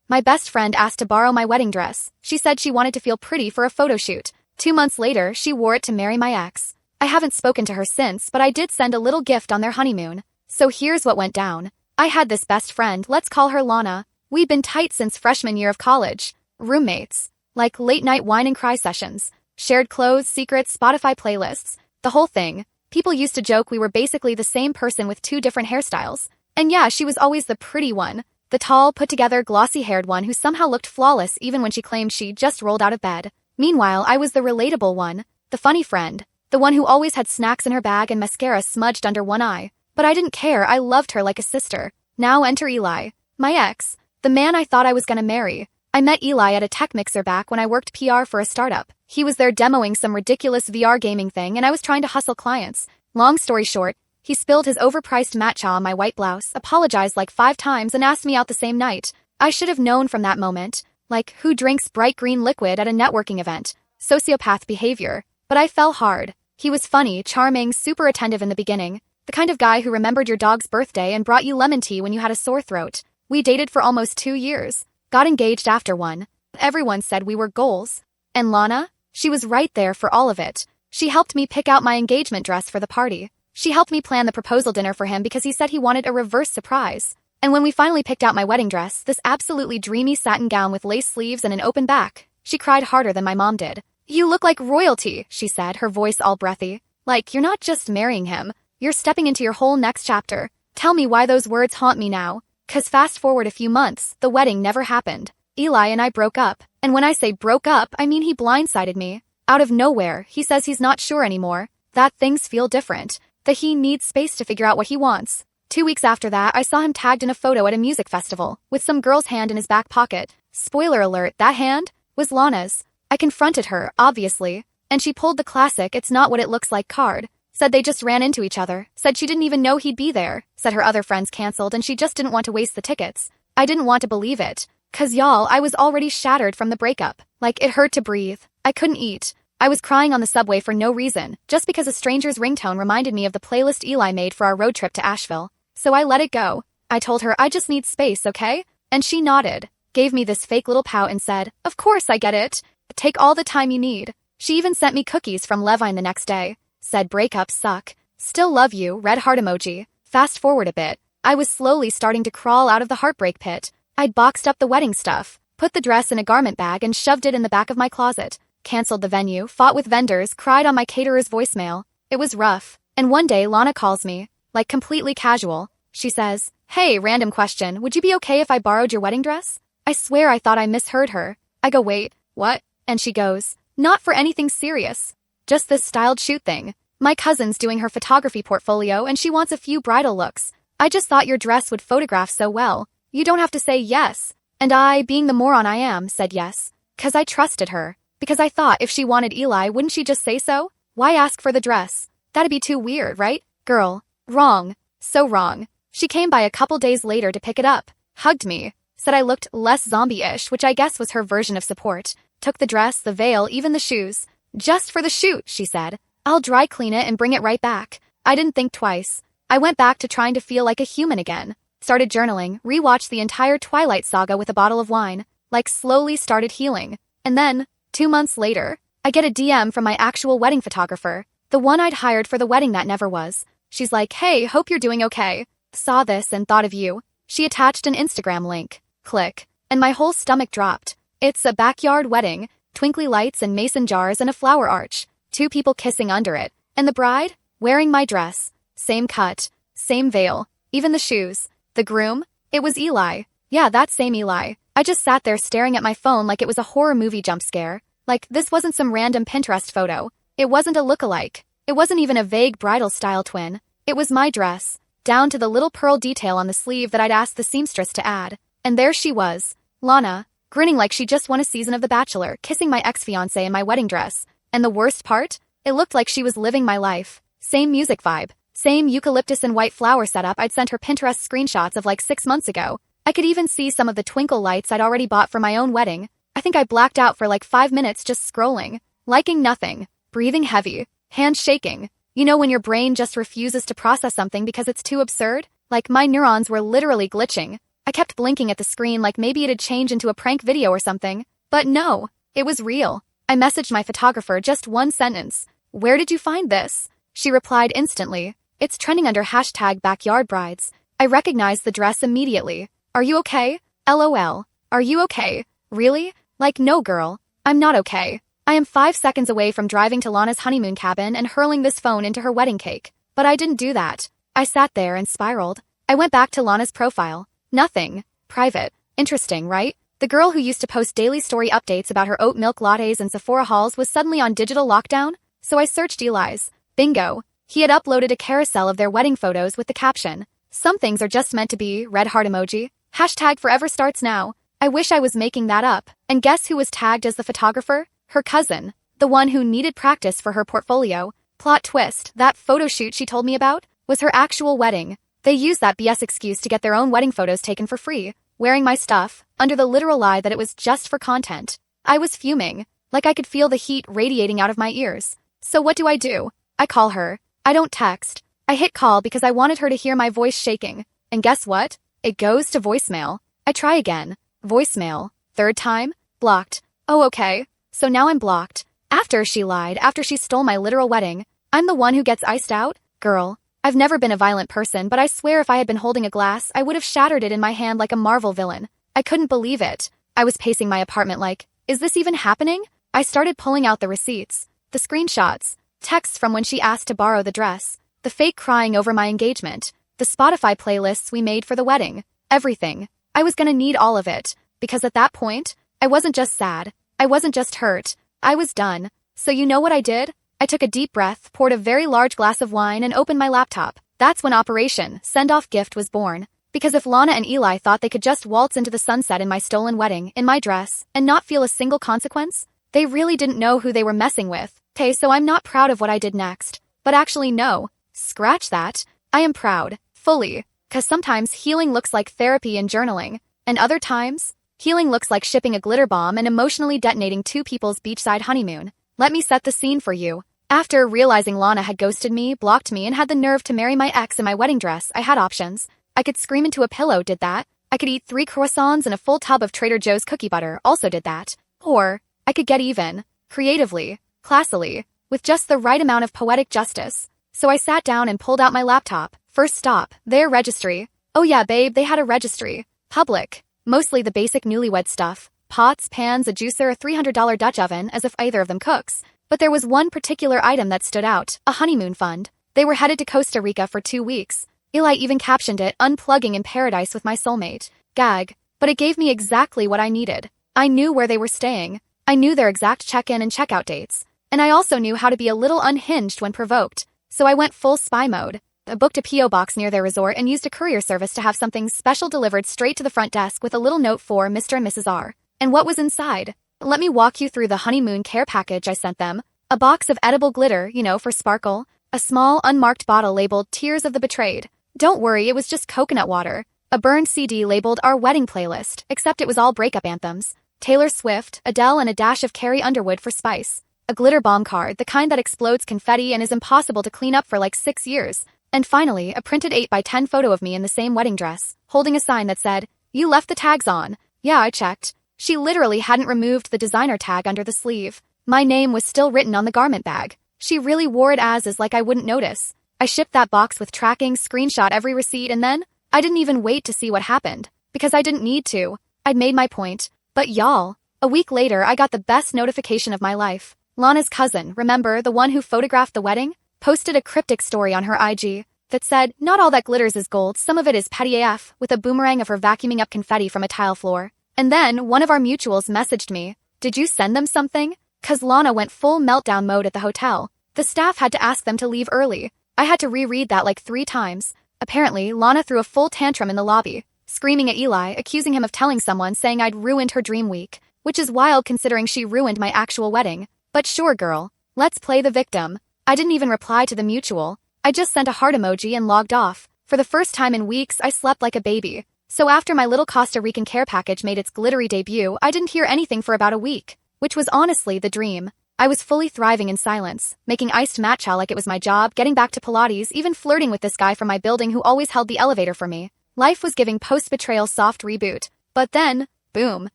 My best friend asked to borrow my wedding dress. She said she wanted to feel pretty for a photo shoot. 2 months later, she wore it to marry my ex. I haven't spoken to her since, but I did send a little gift on their honeymoon. So here's what went down. I had this best friend, let's call her Lana. We'd been tight since freshman year of college. Roommates. Like late-night wine and cry sessions. Shared clothes, secrets, Spotify playlists. The whole thing. People used to joke we were basically the same person with 2 different hairstyles. And yeah, she was always the pretty one. The tall, put-together, glossy-haired one who somehow looked flawless even when she claimed she just rolled out of bed. Meanwhile, I was the relatable one. The funny friend. The one who always had snacks in her bag and mascara smudged under one eye. But I didn't care, I loved her like a sister. Now enter Eli. My ex. The man I thought I was gonna marry. I met Eli at a tech mixer back when I worked PR for a startup. He was there demoing some ridiculous VR gaming thing and I was trying to hustle clients. Long story short, he spilled his overpriced matcha on my white blouse, apologized like 5 times and asked me out the same night. I should have known from that moment. Like, who drinks bright green liquid at a networking event? Sociopath behavior. But I fell hard. He was funny, charming, super attentive in the beginning. The kind of guy who remembered your dog's birthday and brought you lemon tea when you had a sore throat. We dated for almost 2 years. Got engaged after one. Everyone said we were goals. And Lana? She was right there for all of it. She helped me pick out my engagement dress for the party. She helped me plan the proposal dinner for him because he said he wanted a reverse surprise. And when we finally picked out my wedding dress, this absolutely dreamy satin gown with lace sleeves and an open back, she cried harder than my mom did. You look like royalty, she said, her voice all breathy. Like, you're not just marrying him. You're stepping into your whole next chapter. Tell me why those words haunt me now. 'Cause fast forward a few months, the wedding never happened. Eli and I broke up. And when I say broke up, I mean he blindsided me. Out of nowhere, he says he's not sure anymore. That things feel different. That he needs space to figure out what he wants. 2 weeks after that, I saw him tagged in a photo at a music festival, with some girl's hand in his back pocket. Spoiler alert, that hand was Lana's. I confronted her, obviously, and she pulled the classic "it's not what it looks like" card. Said they just ran into each other, said she didn't even know he'd be there, said her other friends canceled and she just didn't want to waste the tickets. I didn't want to believe it. 'Cause y'all, I was already shattered from the breakup. Like, it hurt to breathe. I couldn't eat. I was crying on the subway for no reason, just because a stranger's ringtone reminded me of the playlist Eli made for our road trip to Asheville. So I let it go. I told her I just need space, okay? And she nodded, gave me this fake little pout and said, "Of course I get it. Take all the time you need." She even sent me cookies from Levine the next day. Said breakups suck. Still love you, red heart emoji. Fast forward a bit. I was slowly starting to crawl out of the heartbreak pit. I'd boxed up the wedding stuff, put the dress in a garment bag and shoved it in the back of my closet. Canceled the venue, fought with vendors, cried on my caterer's voicemail. It was rough. And one day Lana calls me, like completely casual. She says, "Hey, random question, would you be okay if I borrowed your wedding dress?" I swear I thought I misheard her. I go, "Wait, what?" And she goes, "Not for anything serious. Just this styled shoot thing. My cousin's doing her photography portfolio and she wants a few bridal looks. I just thought your dress would photograph so well. You don't have to say yes." And I, being the moron I am, said yes. 'Cause I trusted her. Because I thought if she wanted Eli, wouldn't she just say so? Why ask for the dress? That'd be too weird, right? Girl. Wrong. So wrong. She came by a couple days later to pick it up, hugged me, said I looked less zombie-ish, which I guess was her version of support. Took the dress, the veil, even the shoes. "Just for the shoot," she said. "I'll dry clean it and bring it right back." I didn't think twice. I went back to trying to feel like a human again. Started journaling, rewatched the entire Twilight saga with a bottle of wine, like slowly started healing. And then, 2 months later, I get a DM from my actual wedding photographer, the one I'd hired for the wedding that never was. She's like, "Hey, hope you're doing okay. Saw this and thought of you." She attached an Instagram link. Click. And my whole stomach dropped. It's a backyard wedding, twinkly lights and mason jars and a flower arch. 2 people kissing under it. And the bride? Wearing my dress. Same cut. Same veil. Even the shoes. The groom? It was Eli. Yeah, that same Eli. I just sat there staring at my phone like it was a horror movie jump scare. Like, this wasn't some random Pinterest photo. It wasn't a look-alike. It wasn't even a vague bridal-style twin. It was my dress. Down to the little pearl detail on the sleeve that I'd asked the seamstress to add. And there she was. Lana. Grinning like she just won a season of The Bachelor, kissing my ex-fiancé in my wedding dress. And the worst part? It looked like she was living my life. Same music vibe. Same eucalyptus and white flower setup I'd sent her Pinterest screenshots of like 6 months ago. I could even see some of the twinkle lights I'd already bought for my own wedding. I think I blacked out for like 5 minutes just scrolling. Liking nothing. Breathing heavy. Hands shaking. You know when your brain just refuses to process something because it's too absurd? Like my neurons were literally glitching. I kept blinking at the screen like maybe it'd change into a prank video or something. But no, it was real. I messaged my photographer just one sentence. "Where did you find this?" She replied instantly. "It's trending under #backyardbrides." I recognized the dress immediately. "Are you okay? LOL. Are you okay? Really? Like, no girl. I'm not okay. I am 5 seconds away from driving to Lana's honeymoon cabin and hurling this phone into her wedding cake. But I didn't do that. I sat there and spiraled. I went back to Lana's profile. Nothing. Private. Interesting, right? The girl who used to post daily story updates about her oat milk lattes and Sephora hauls was suddenly on digital lockdown, so I searched Eli's. Bingo. He had uploaded a carousel of their wedding photos with the caption, "Some things are just meant to be," red heart emoji. #forever starts now. I wish I was making that up. And guess who was tagged as the photographer? Her cousin. The one who needed practice for her portfolio. Plot twist, that photo shoot she told me about was her actual wedding. They used that BS excuse to get their own wedding photos taken for free, wearing my stuff, under the literal lie that it was just for content. I was fuming, like I could feel the heat radiating out of my ears. So what do? I call her. I don't text. I hit call because I wanted her to hear my voice shaking. And guess what? It goes to voicemail. I try again. Voicemail. Third time? Blocked. Oh, okay. So now I'm blocked. After she lied, after she stole my literal wedding, I'm the one who gets iced out? Girl, I've never been a violent person, but I swear if I had been holding a glass, I would have shattered it in my hand like a Marvel villain. I couldn't believe it. I was pacing my apartment like, is this even happening? I started pulling out the receipts, the screenshots, texts from when she asked to borrow the dress, the fake crying over my engagement, the Spotify playlists we made for the wedding, everything. I was gonna need all of it, because at that point, I wasn't just sad, I wasn't just hurt, I was done. So you know what I did? I took a deep breath, poured a very large glass of wine, and opened my laptop. That's when Operation Send-Off Gift was born. Because if Lana and Eli thought they could just waltz into the sunset in my stolen wedding, in my dress, and not feel a single consequence, they really didn't know who they were messing with. Okay, so I'm not proud of what I did next. But actually no. Scratch that. I am proud. Fully. 'Cause sometimes healing looks like therapy and journaling. And other times, healing looks like shipping a glitter bomb and emotionally detonating two people's beachside honeymoon. Let me set the scene for you. After realizing Lana had ghosted me, blocked me, and had the nerve to marry my ex in my wedding dress, I had options. I could scream into a pillow, did that. I could eat 3 croissants and a full tub of Trader Joe's cookie butter, also did that. Or, I could get even. Creatively. Classily. With just the right amount of poetic justice. So I sat down and pulled out my laptop. First stop, their registry. Oh yeah, babe, they had a registry. Public. Mostly the basic newlywed stuff. Pots, pans, a juicer, a $300 Dutch oven, as if either of them cooks. But there was one particular item that stood out, a honeymoon fund. They were headed to Costa Rica for 2 weeks. Eli even captioned it, "Unplugging in Paradise with my soulmate." Gag. But it gave me exactly what I needed. I knew where they were staying. I knew their exact check-in and check-out dates. And I also knew how to be a little unhinged when provoked. So I went full spy mode. I booked a P.O. box near their resort and used a courier service to have something special delivered straight to the front desk with a little note for Mr. and Mrs. R. And what was inside? Let me walk you through the honeymoon care package I sent them. A box of edible glitter, for sparkle. A small, unmarked bottle labeled Tears of the Betrayed. Don't worry, it was just coconut water. A burned CD labeled Our Wedding Playlist, except it was all breakup anthems. Taylor Swift, Adele, and a dash of Carrie Underwood for spice. A glitter bomb card, the kind that explodes confetti and is impossible to clean up for like 6 years. And finally, a printed 8x10 photo of me in the same wedding dress, holding a sign that said, "You left the tags on." Yeah, I checked. She literally hadn't removed the designer tag under the sleeve. My name was still written on the garment bag. She really wore it as is like I wouldn't notice. I shipped that box with tracking, screenshot every receipt, and then I didn't even wait to see what happened. Because I didn't need to. I'd made my point. But y'all, a week later I got the best notification of my life. Lana's cousin, remember, the one who photographed the wedding? Posted a cryptic story on her IG that said, "Not all that glitters is gold, some of it is petty AF," with a boomerang of her vacuuming up confetti from a tile floor. And then one of our mutuals messaged me, "Did you send them something?" 'Cause Lana went full meltdown mode at the hotel. The staff had to ask them to leave early. I had to reread that like 3 times. Apparently, Lana threw a full tantrum in the lobby, screaming at Eli, accusing him of telling someone, saying I'd ruined her dream week. Which is wild considering she ruined my actual wedding. But sure, girl. Let's play the victim. I didn't even reply to the mutual. I just sent a heart emoji and logged off. For the first time in weeks, I slept like a baby. So after my little Costa Rican care package made its glittery debut, I didn't hear anything for about a week. Which was honestly the dream. I was fully thriving in silence, making iced matcha like it was my job, getting back to Pilates, even flirting with this guy from my building who always held the elevator for me. Life was giving post-betrayal soft reboot. But then, boom,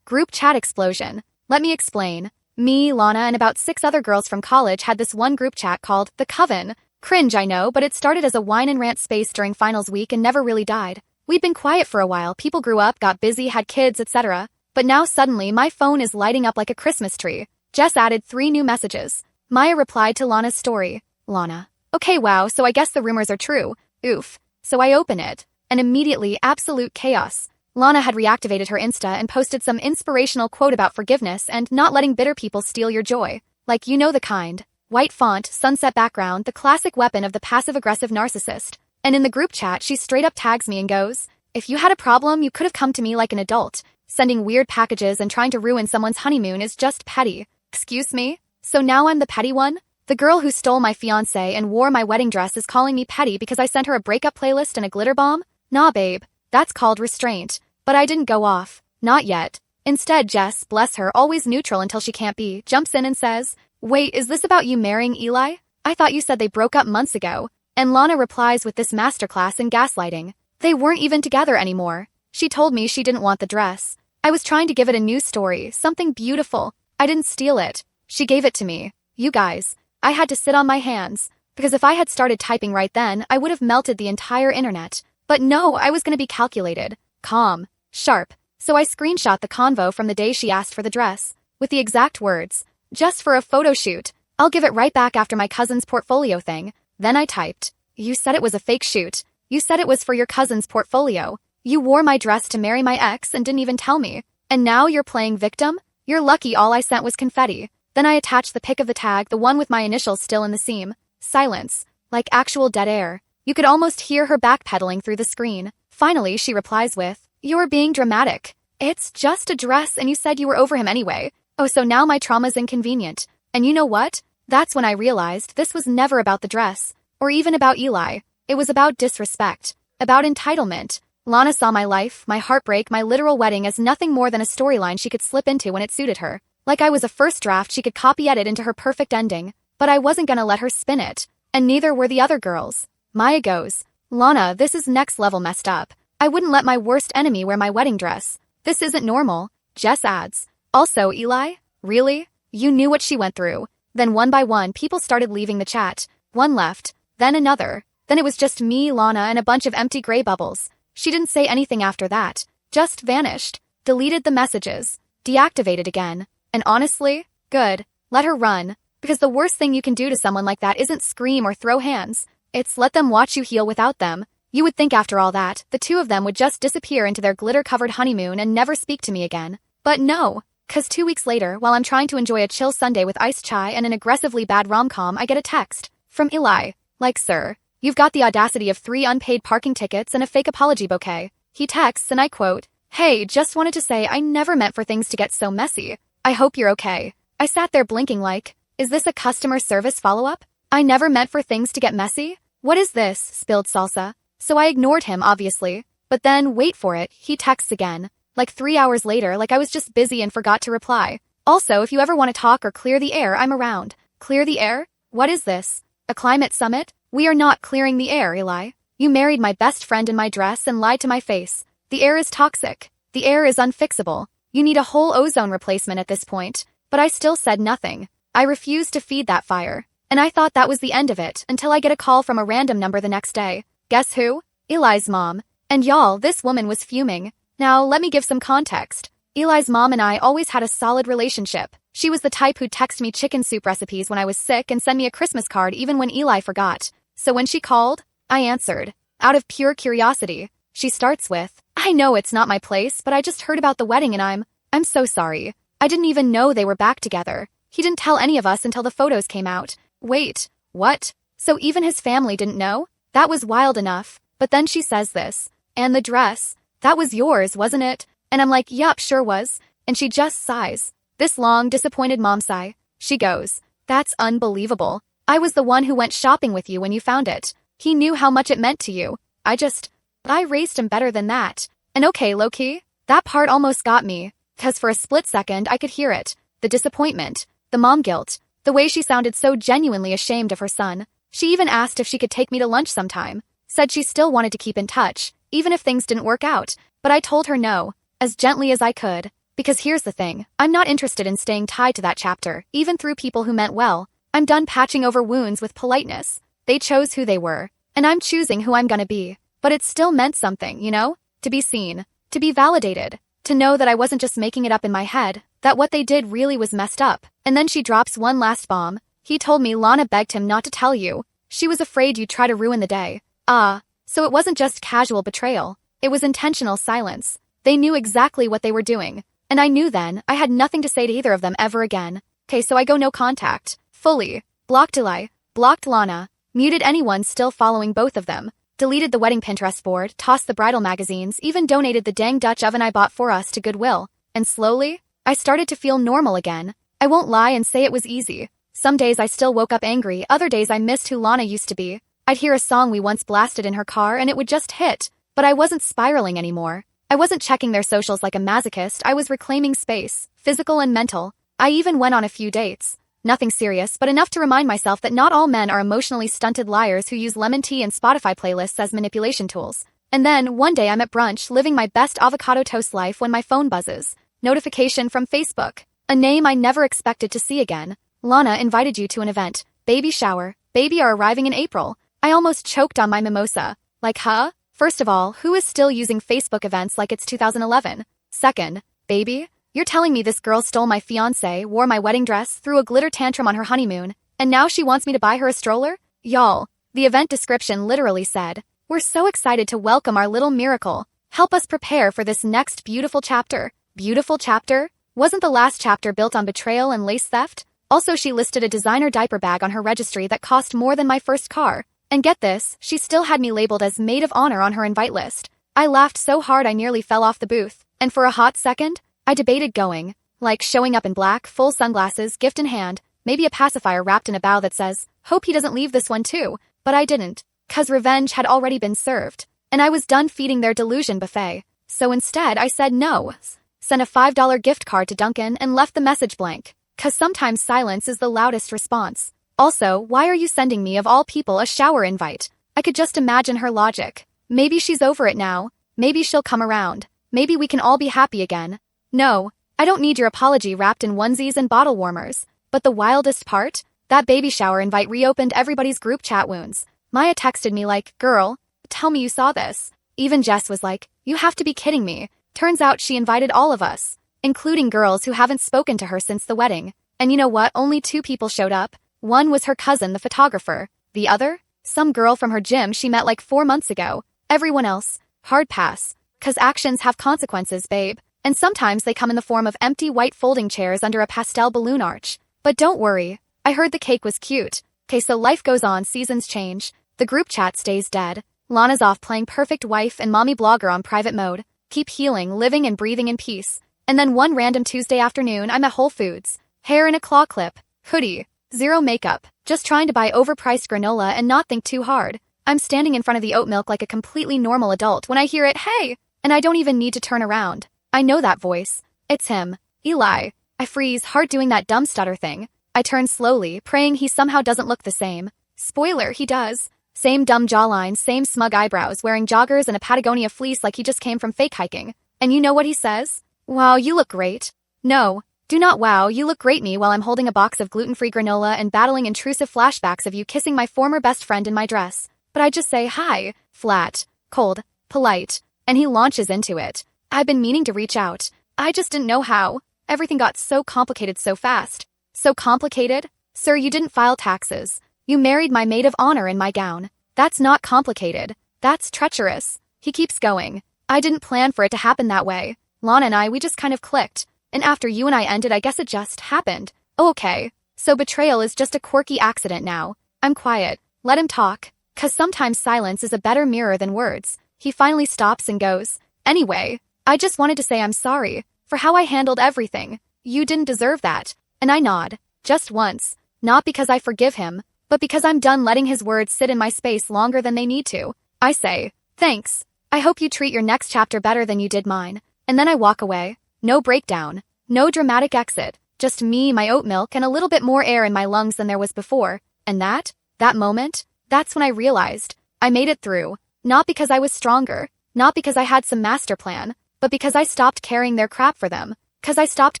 group chat explosion. Let me explain. Me, Lana, and about 6 other girls from college had this one group chat called The Coven. Cringe, I know, but it started as a whine and rant space during finals week and never really died. We'd been quiet for a while, people grew up, got busy, had kids, etc. But now suddenly my phone is lighting up like a Christmas tree. Jess added 3 new messages. Maya replied to Lana's story. Lana. Okay, wow, so I guess the rumors are true. Oof. So I open it. And immediately, absolute chaos. Lana had reactivated her Insta and posted some inspirational quote about forgiveness and not letting bitter people steal your joy. Like, you know the kind. White font, sunset background, the classic weapon of the passive-aggressive narcissist. And in the group chat, she straight up tags me and goes, if you had a problem, you could have come to me like an adult. Sending weird packages and trying to ruin someone's honeymoon is just petty. Excuse me? So now I'm the petty one? The girl who stole my fiancé and wore my wedding dress is calling me petty because I sent her a breakup playlist and a glitter bomb? Nah, babe. That's called restraint. But I didn't go off. Not yet. Instead, Jess, bless her, always neutral until she can't be, jumps in and says, wait, is this about you marrying Eli? I thought you said they broke up months ago. And Lana replies with this masterclass in gaslighting. They weren't even together anymore. She told me she didn't want the dress. I was trying to give it a new story, something beautiful. I didn't steal it. She gave it to me. You guys. I had to sit on my hands. Because if I had started typing right then, I would have melted the entire internet. But no, I was going to be calculated, calm, sharp. So I screenshot the convo from the day she asked for the dress, with the exact words, just for a photo shoot. I'll give it right back after my cousin's portfolio thing. Then I typed, you said it was a fake shoot. You said it was for your cousin's portfolio. You wore my dress to marry my ex and didn't even tell me. And now you're playing victim? You're lucky all I sent was confetti. Then I attached the pic of the tag, the one with my initials still in the seam. Silence. Like actual dead air. You could almost hear her backpedaling through the screen. Finally, she replies with, you're being dramatic. It's just a dress and you said you were over him anyway. Oh, so now my trauma's inconvenient. And you know what? That's when I realized this was never about the dress. Or even about Eli. It was about disrespect. About entitlement. Lana saw my life, my heartbreak, my literal wedding as nothing more than a storyline she could slip into when it suited her. Like I was a first draft she could copy-edit into her perfect ending. But I wasn't gonna let her spin it. And neither were the other girls. Maya goes, Lana, this is next level messed up. I wouldn't let my worst enemy wear my wedding dress. This isn't normal. Jess adds, also, Eli? Really? You knew what she went through. Then one by one, people started leaving the chat. One left, then another. Then it was just me, Lana, and a bunch of empty gray bubbles. She didn't say anything after that. Just vanished. Deleted the messages. Deactivated again. And honestly, good. Let her run. Because the worst thing you can do to someone like that isn't scream or throw hands. It's let them watch you heal without them. You would think after all that, the two of them would just disappear into their glitter-covered honeymoon and never speak to me again. But no. 'Cause 2 weeks later, while I'm trying to enjoy a chill Sunday with iced chai and an aggressively bad rom-com, I get a text. From Eli. Like, sir. You've got the audacity of 3 unpaid parking tickets and a fake apology bouquet. He texts and I quote, hey, just wanted to say I never meant for things to get so messy. I hope you're okay. I sat there blinking like, is this a customer service follow-up? I never meant for things to get messy? What is this? Spilled salsa. So I ignored him, obviously. But then, wait for it, he texts again. Like 3 hours later, like I was just busy and forgot to reply. Also, if you ever want to talk or clear the air, I'm around. Clear the air? What is this? A climate summit? We are not clearing the air, Eli. You married my best friend in my dress and lied to my face. The air is toxic. The air is unfixable. You need a whole ozone replacement at this point. But I still said nothing. I refused to feed that fire. And I thought that was the end of it until I get a call from a random number the next day. Guess who? Eli's mom. And y'all, this woman was fuming. Now, let me give some context. Eli's mom and I always had a solid relationship. She was the type who'd text me chicken soup recipes when I was sick and send me a Christmas card even when Eli forgot. So when she called, I answered. Out of pure curiosity. She starts with, I know it's not my place, but I just heard about the wedding and I'm so sorry. I didn't even know they were back together. He didn't tell any of us until the photos came out. Wait, what? So even his family didn't know? That was wild enough. But then she says this. And the dress. That was yours, wasn't it? And I'm like, yup, sure was. And she just sighs. This long, disappointed mom sigh. She goes, that's unbelievable. I was the one who went shopping with you when you found it. He knew how much it meant to you. I raised him better than that. And okay, low-key, that part almost got me. 'Cause for a split second I could hear it. The disappointment. The mom guilt. The way she sounded so genuinely ashamed of her son. She even asked if she could take me to lunch sometime. Said she still wanted to keep in touch. even if things didn't work out. But I told her no, as gently as I could. Because here's the thing, I'm not interested in staying tied to that chapter, even through people who meant well. I'm done patching over wounds with politeness. They chose who they were, and I'm choosing who I'm gonna be. But it still meant something, you know? To be seen, to be validated, to know that I wasn't just making it up in my head, that what they did really was messed up. And then she drops one last bomb. He told me Lana begged him not to tell you. She was afraid you'd try to ruin the day. So it wasn't just casual betrayal. It was intentional silence. They knew exactly what they were doing. And I knew then I had nothing to say to either of them ever again. Okay, so I go no contact. Fully. Blocked Eli. Blocked Lana. Muted anyone still following both of them. Deleted the wedding Pinterest board, tossed the bridal magazines, even donated the dang Dutch oven I bought for us to Goodwill. And slowly, I started to feel normal again. I won't lie and say it was easy. Some days I still woke up angry, other days I missed who Lana used to be. I'd hear a song we once blasted in her car and it would just hit. But I wasn't spiraling anymore. I wasn't checking their socials like a masochist, I was reclaiming space, physical and mental. I even went on a few dates. Nothing serious, but enough to remind myself that not all men are emotionally stunted liars who use lemon tea and Spotify playlists as manipulation tools. And then, one day I'm at brunch living my best avocado toast life when my phone buzzes. Notification from Facebook. A name I never expected to see again. Lana invited you to an event. Baby shower. Baby are arriving in April. I almost choked on my mimosa. Like, huh? First of all, who is still using Facebook events like it's 2011? Second, baby? You're telling me this girl stole my fiancé, wore my wedding dress, threw a glitter tantrum on her honeymoon, and now she wants me to buy her a stroller? Y'all, the event description literally said, "We're so excited to welcome our little miracle. Help us prepare for this next beautiful chapter." Beautiful chapter? Wasn't the last chapter built on betrayal and lace theft? Also, she listed a designer diaper bag on her registry that cost more than my first car. And get this, she still had me labeled as maid of honor on her invite list. I laughed so hard I nearly fell off the booth. And for a hot second, I debated going. Like showing up in black, full sunglasses, gift in hand, maybe a pacifier wrapped in a bow that says, "Hope he doesn't leave this one too." But I didn't. 'Cause revenge had already been served. And I was done feeding their delusion buffet. So instead I said no. Sent a $5 gift card to Duncan and left the message blank. 'Cause sometimes silence is the loudest response. Also, why are you sending me of all people a shower invite? I could just imagine her logic. Maybe she's over it now. Maybe she'll come around. Maybe we can all be happy again. No, I don't need your apology wrapped in onesies and bottle warmers. But the wildest part? That baby shower invite reopened everybody's group chat wounds. Maya texted me like, "Girl, tell me you saw this." Even Jess was like, "You have to be kidding me." Turns out she invited all of us, including girls who haven't spoken to her since the wedding. And you know what? Only 2 people showed up. One was her cousin, the photographer. The other? Some girl from her gym she met like 4 months ago. Everyone else? Hard pass. 'Cause actions have consequences, babe. And sometimes they come in the form of empty white folding chairs under a pastel balloon arch. But don't worry. I heard the cake was cute. 'Kay, so life goes on, seasons change. The group chat stays dead. Lana's off playing perfect wife and mommy blogger on private mode. Keep healing, living and breathing in peace. And then one random Tuesday afternoon I'm at Whole Foods. Hair in a claw clip. Hoodie. Zero makeup, just trying to buy overpriced granola and not think too hard. I'm standing in front of the oat milk like a completely normal adult when I hear it, "Hey!" And I don't even need to turn around. I know that voice. It's him. Eli. I freeze, heart doing that dumb stutter thing. I turn slowly, praying he somehow doesn't look the same. Spoiler, he does. Same dumb jawline, same smug eyebrows, wearing joggers and a Patagonia fleece like he just came from fake hiking. And you know what he says? "Wow, you look great." No. Do not wow, you look great me while I'm holding a box of gluten-free granola and battling intrusive flashbacks of you kissing my former best friend in my dress. But I just say hi, flat, cold, polite, and he launches into it. I've been meaning to reach out. I just didn't know how. Everything got so complicated so fast. So complicated? Sir, you didn't file taxes. You married my maid of honor in my gown. That's not complicated. That's treacherous. He keeps going. I didn't plan for it to happen that way. Lana and we just kind of clicked. And after you and I ended, I guess it just happened. Oh, okay. So betrayal is just a quirky accident now. I'm quiet. Let him talk. 'Cause sometimes silence is a better mirror than words. He finally stops and goes, "Anyway, I just wanted to say I'm sorry for how I handled everything. You didn't deserve that." And I nod. Just once. Not because I forgive him, but because I'm done letting his words sit in my space longer than they need to. I say, "Thanks. I hope you treat your next chapter better than you did mine." And then I walk away. No breakdown. No dramatic exit. Just me, my oat milk, and a little bit more air in my lungs than there was before. And that moment, that's when I realized I made it through. Not because I was stronger, Not because I had some master plan, but because I stopped carrying their crap for them. Because I stopped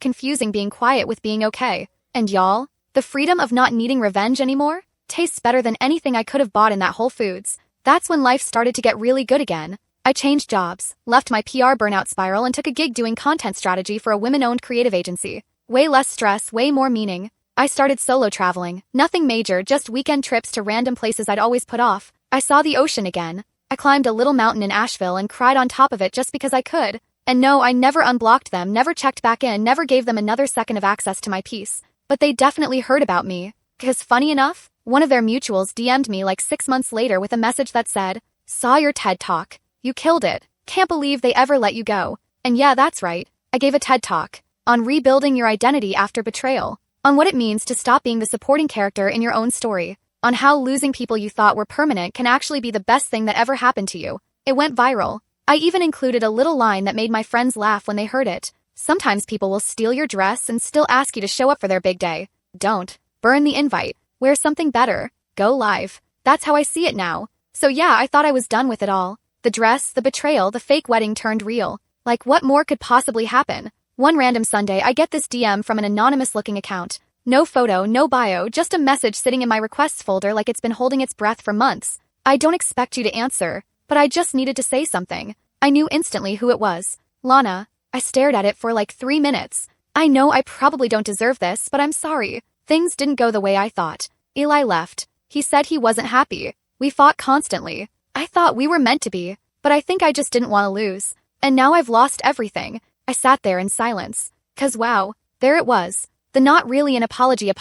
confusing being quiet with being okay. And y'all, the freedom of not needing revenge anymore tastes better than anything I could have bought in that Whole Foods. That's when life started to get really good again. I changed jobs, left my PR burnout spiral, and took a gig doing content strategy for a women-owned creative agency. Way less stress, way more meaning. I started solo traveling. Nothing major, just weekend trips to random places I'd always put off. I saw the ocean again. I climbed a little mountain in Asheville and cried on top of it just because I could. And no, I never unblocked them, never checked back in, never gave them another second of access to my peace. But they definitely heard about me. 'Cause funny enough, one of their mutuals DM'd me like 6 months later with a message that said, "Saw your TED Talk. You killed it. Can't believe they ever let you go." And yeah, that's right. I gave a TED Talk on rebuilding your identity after betrayal, on what it means to stop being the supporting character in your own story, on how losing people you thought were permanent can actually be the best thing that ever happened to you. It went viral. I even included a little line that made my friends laugh when they heard it. Sometimes people will steal your dress and still ask you to show up for their big day. Don't. Burn the invite. Wear something better. Go live. That's how I see it now. So yeah, I thought I was done with it all. The dress, the betrayal, the fake wedding turned real. Like, what more could possibly happen? One random Sunday, I get this DM from an anonymous-looking account. No photo, no bio, just a message sitting in my requests folder like it's been holding its breath for months. I don't expect you to answer, but I just needed to say something. I knew instantly who it was. Lana. I stared at it for like 3 minutes. I know I probably don't deserve this, but I'm sorry. Things didn't go the way I thought. Eli left. He said he wasn't happy. We fought constantly. I thought we were meant to be, but I think I just didn't want to lose. And now I've lost everything. I sat there in silence. 'Cause wow, there it was. The not really an apology.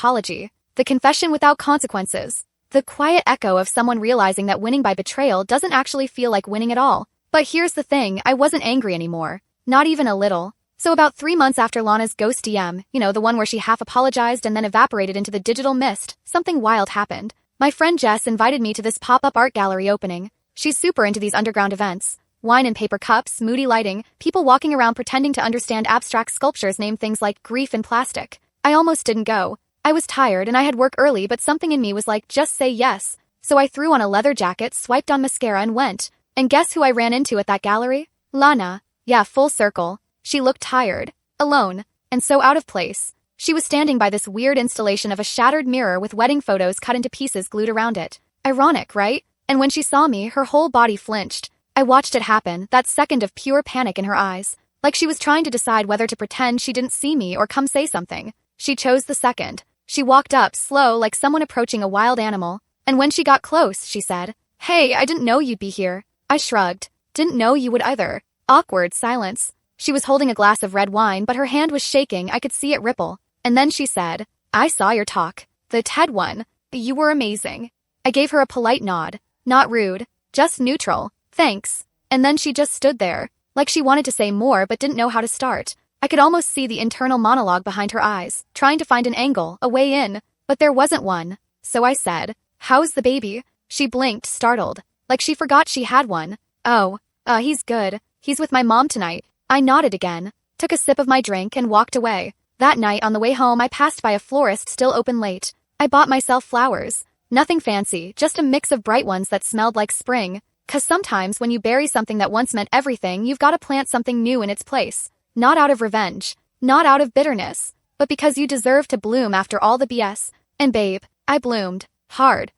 The confession without consequences. The quiet echo of someone realizing that winning by betrayal doesn't actually feel like winning at all. But here's the thing, I wasn't angry anymore. Not even a little. So about 3 months after Lana's ghost DM, the one where she half apologized and then evaporated into the digital mist, something wild happened. My friend Jess invited me to this pop-up art gallery opening. She's super into these underground events. Wine and paper cups, moody lighting, people walking around pretending to understand abstract sculptures named things like grief and plastic. I almost didn't go. I was tired and I had work early, but something in me was like, just say yes. So I threw on a leather jacket, swiped on mascara and went. And guess who I ran into at that gallery? Lana. Yeah, full circle. She looked tired, alone, and so out of place. She was standing by this weird installation of a shattered mirror with wedding photos cut into pieces glued around it. Ironic, right? And when she saw me, her whole body flinched. I watched it happen, that second of pure panic in her eyes. Like she was trying to decide whether to pretend she didn't see me or come say something. She chose the second. She walked up, slow, like someone approaching a wild animal. And when she got close, she said, "Hey, I didn't know you'd be here." I shrugged. Didn't know you would either. Awkward silence. She was holding a glass of red wine, but her hand was shaking. I could see it ripple. And then she said, "I saw your talk. The TED one. You were amazing." I gave her a polite nod. Not rude. Just neutral. Thanks. And then she just stood there, like she wanted to say more but didn't know how to start. I could almost see the internal monologue behind her eyes, trying to find an angle, a way in, but there wasn't one. So I said, "How's the baby?" She blinked, startled, like she forgot she had one. "Oh, he's good. He's with my mom tonight." I nodded again, took a sip of my drink and walked away. That night on the way home I passed by a florist still open late. I bought myself flowers. Nothing fancy, just a mix of bright ones that smelled like spring. 'Cause sometimes when you bury something that once meant everything, you've got to plant something new in its place. Not out of revenge, not out of bitterness, but because you deserve to bloom after all the BS. And babe, I bloomed. Hard.